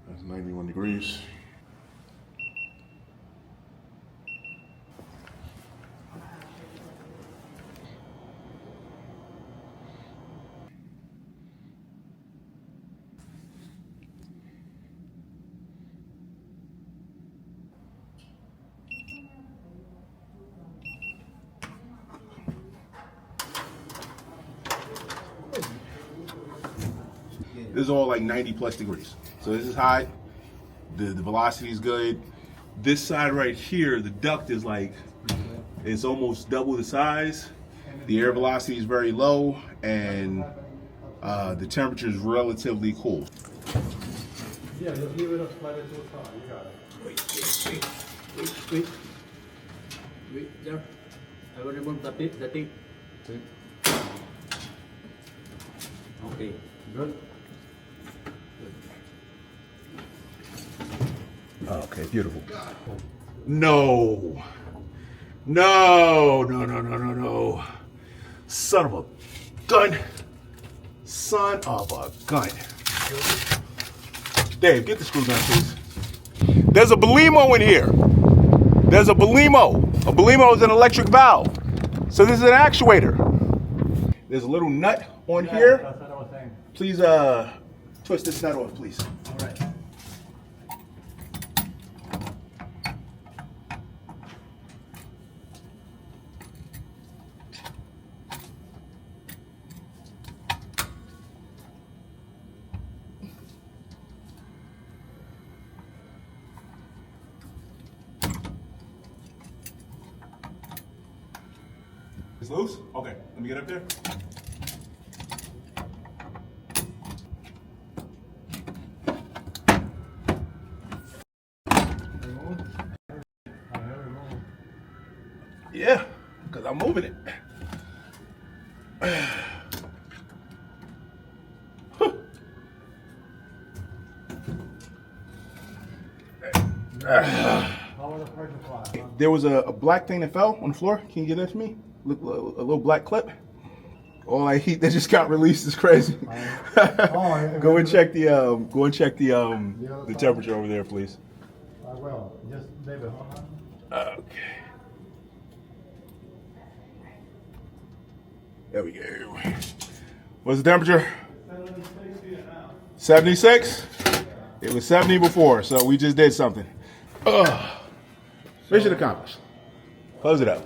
That's 91 degrees. This is all like 90 plus degrees. So this is hot. The velocity is good. This side right here, the duct is like, it's almost double the size. The air velocity is very low, and the temperature is relatively cool. Yeah, just leave it a slightly too far. You got it. Wait, there. I will remove the thing. Okay. Good. Okay, beautiful. No. No, no, no, no, no, no. Son of a gun. Son of a gun. Dave, get the screw gun, please. There's a Belimo in here. There's a Belimo. A Belimo is an electric valve. So this is an actuator. There's a little nut on here. That's what I was saying. Please twist this nut off, please. All right. It's loose? Okay, let me get up there. Yeah, because I'm moving it. How was the pressure fly? There was a black thing that fell on the floor. Can you get that for me? Look, a little black clip. All that heat that just got released is crazy. Go and check the temperature over there, please. I will. Just leave it. Hold on. Okay. There we go. What's the temperature? 76? It was 70 before, so we just did something. Mission accomplished. Close it up.